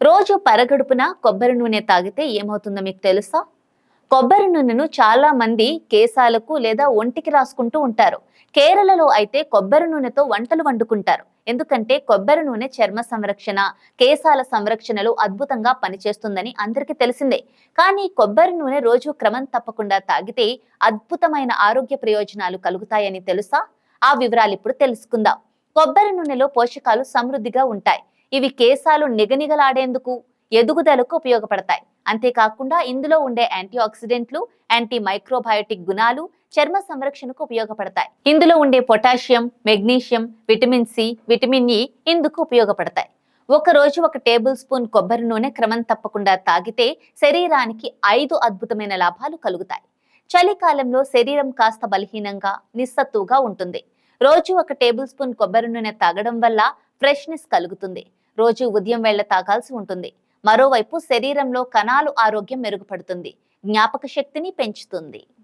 రోజు పరగడుపున కొబ్బరి నూనె తాగితే ఏమవుతుందో మీకు తెలుసా? కొబ్బరి నూనెను చాలా మంది కేశాలకు లేదా ఒంటికి రాసుకుంటూ ఉంటారు. కేరళలో అయితే కొబ్బరి నూనెతో వంటలు వండుకుంటారు. ఎందుకంటే కొబ్బరి నూనె చర్మ సంరక్షణ, కేశాల సంరక్షణలో అద్భుతంగా పనిచేస్తుందని అందరికీ తెలిసిందే. కానీ కొబ్బరి నూనె రోజు క్రమం తప్పకుండా తాగితే అద్భుతమైన ఆరోగ్య ప్రయోజనాలు కలుగుతాయని తెలుసా? ఆ వివరాలు ఇప్పుడు తెలుసుకుందాం. కొబ్బరి నూనెలో పోషకాలు సమృద్ధిగా ఉంటాయి. ఇవి కేశాలు నిగనిగలాడేందుకు, ఎదుగుదలకు ఉపయోగపడతాయి. అంతేకాకుండా ఇందులో ఉండే యాంటీ ఆక్సిడెంట్లు, యాంటీ మైక్రోబయోటిక్ గుణాలు చర్మ సంరక్షణకు ఉపయోగపడతాయి. ఇందులో ఉండే potassium, magnesium, vitamin C, vitamin E ఇందుకు ఉపయోగపడతాయి. ఒక రోజు 1 టేబుల్ స్పూన్ కొబ్బరి నూనె క్రమం తప్పకుండా తాగితే శరీరానికి 5 అద్భుతమైన లాభాలు కలుగుతాయి. చలికాలంలో శరీరం కాస్త బలహీనంగా, నిస్సత్తుగా ఉంటుంది. రోజు 1 టేబుల్ స్పూన్ కొబ్బరి నూనె తాగడం వల్ల ఫ్రెష్నెస్ కలుగుతుంది. రోజు ఉదయం వేళ తాగాల్సి ఉంటుంది. మరోవైపు శరీరంలో కణాలు ఆరోగ్యం మెరుగుపడుతుంది, జ్ఞాపక శక్తిని పెంచుతుంది.